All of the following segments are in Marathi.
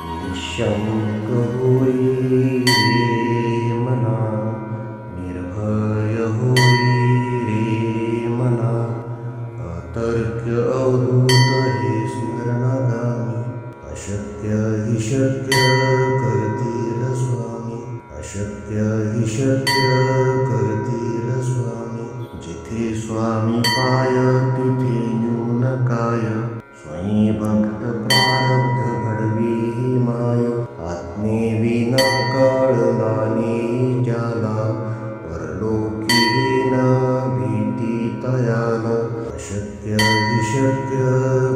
निःशंक होई रे मना, निर्भय होई रे मना, अतर्क्य अवधूत हे स्मरणागामी, अशक्य हि शक्य करतील स्वामी, अशक्य हि शक्य करतील स्वामी. जिथे स्वामी पाय तिथे न्यून काय, स्वयं भक्त प्रारब्ध घडवी ही माय. आत्मेविना कळला नाही ज्याला, परलोकी न भीती तयाला. अशक्य हि शक्य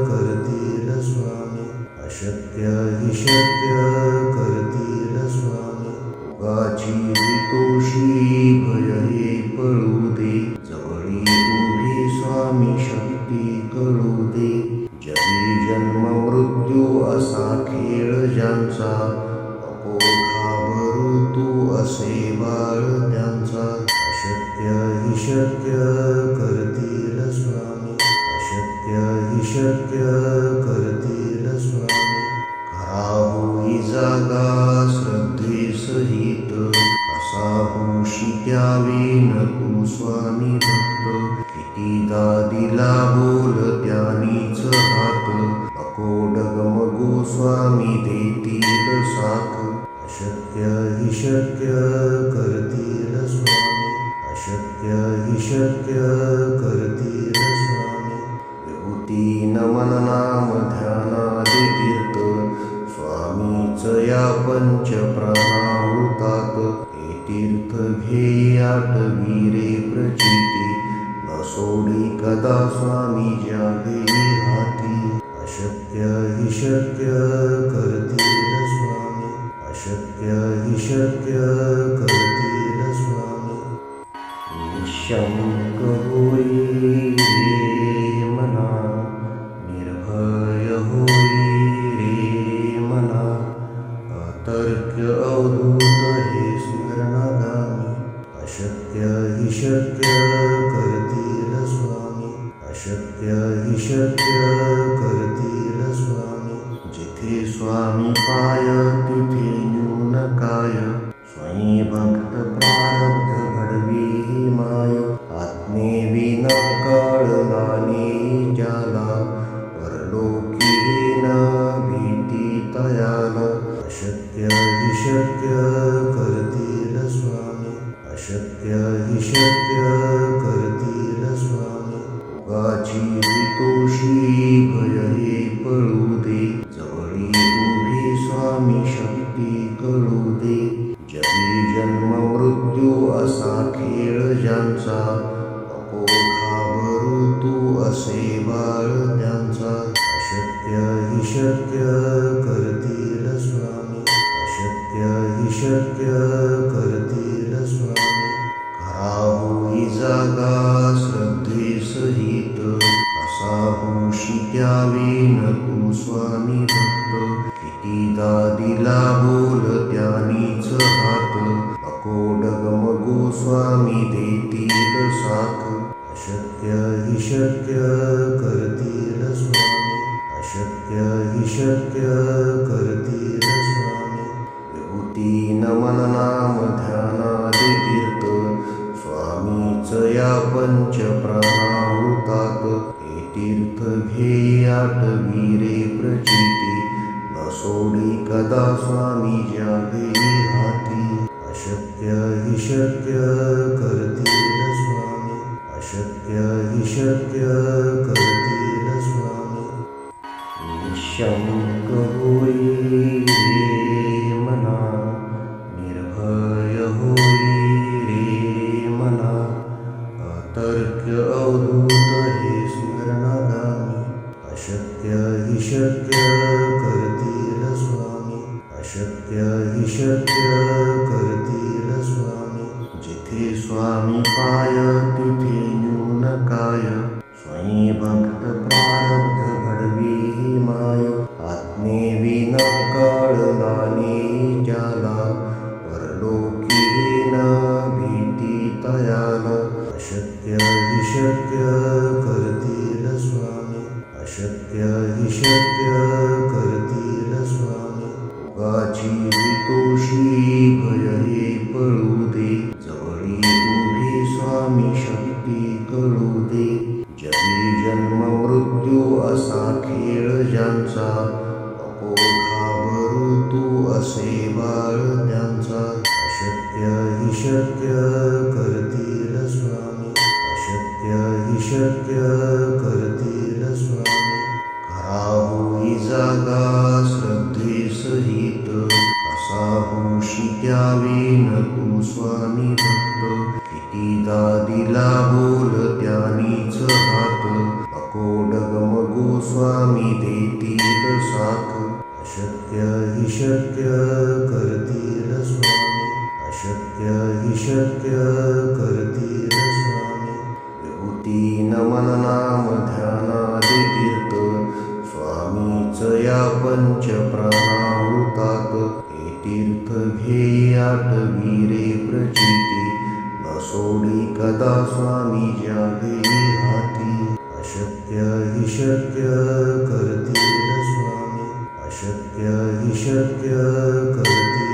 करतील स्वामी, अशक्य हि शक्य करतील स्वामी. उगाची तोषी भय हे पळू दे, जवळी उभी स्वामी शक्ती कळू दे. जगी जन्म मृत्यू असा खेळ ज्यांचा, नको घाबरू तू असे बाळ त्यांचा. अशक्य हि शक्य करतील स्वामी, अशक्य हि शक्य करतील स्वामी. खरा होई जागा श्रद्धे सहित, असा होशी द्यावी न तू स्वामी भक्त. कितीदा दिला बोल त्यानीच हात, नको डगमगू स्वामी देतील साथ. अशक्य हि शक्य करतील स्वामी, अशक्य हि शक्य करतील स्वामी. विभूती नमन नाम ध्यानादि तीर्थ, स्वामीच या पंच प्राणामृतात. हे तीर्थ घेई आठवी रे प्रचिती, न सोडी कदा स्वामी ज्या घेई हाती. अशक्य हि शक्य करतील स्वामी, अशक्य हि शक्य करतील स्वामी. निःशंक होई रे मना, निर्भय होई रे मना, अतर्क्य अवधूत हे स्मरणागामी. अशक्य हि शक्य करतील स्वामी, अशक्य हि शक्य करतील स्वामी. जिथे स्वामी पाय तिथे न्यून काय, स्वयं भक्त प्रारब्ध घडवी ही माय. आत्मेविना कळला नाही ज्याला, परलोकी न भीती तयाला. अशक्य हि शक्य करतील स्वामी, अशक्य हि शक्य करतील स्वामी. उगाची तोषी भय हे पळू दे, जवळी उभी स्वामी शक्ती कळू दे. जगी जन्म मृत्यू असा खेळ ज्यांचा, नको घाबरू तू असे बाळ त्यांचा. अशक्य हि शक्य करतील स्वामी, अशक्य हि शक्य करतील स्वामी. खरा होई जागा श्रद्धे सहित, असा होशी द्यावी न तू स्वामी भक्त. कितीदा दिला बोल त्यानीच हात, नको डगमगू स्वामी देतील साथ. अशक्य हि शक्य करतील स्वामी, अशक्य हि शक्य करतील स्वामी. विभूती नमन नाम ध्यानादि तीर्थ, स्वामीच या पंच प्राणामृतात. हे तीर्थ घेई आठवी रे प्रचिती, न सोडी कदा स्वामी ज्या घेई हाती. अशक्य हि शक्य करतील स्वामी, अशक्य हि शक्य करतील स्वामी. निःशंक होई रे मना, निर्भय होई रे मना, अतर्क्य अवधूत हे स्मरणागामी. अशक्य हि शक्य करतील स्वामी, अशक्य हि शक्य करतील स्वामी. जिथे स्वामी पाय तिथे न्यून काय, स्वयं भक्त प्रारब्ध घडवी ही माय. आत्मेविना कळला नाही ज्याला, परलोकी न भीती तयाला. अशक्य हि शक्य करतील स्वामी, अशक्य हि शक्य करतील स्वामी. भोगाची भीतोशी भय हे पळू दे, जवळी उभी स्वामी शक्ती कळू दे. जगी जन्म मृत्यू असा खेळ ज्यांचा, नको घाबरू तू असे बाळ त्यांचा. अशक्य हि शक्य करतील स्वामी, अशक्य हि शक्य करतील स्वामी. खरा होई जागा श्रद्धे सहित, कसा होशी त्यावेन तू स्वामी भक्त. कितीदा दिला बोल त्यानीच हात, नको डगमगू स्वामी देतील साथ. अशक्य हि शक्य करतील स्वामी, अशक्य हि शक्य करतील स्वामी. विभूती नमन नाम ध्यानादि तीर्थ, स्वामीच या पंच प्राणामृतात. हे तीर्थ घेई आठवी प्रचिती, न सोडी कदा स्वामी ज्या घेई हाती. अशक्य हि शक्य करतील स्वामी, अशक्य हि शक्य करतील.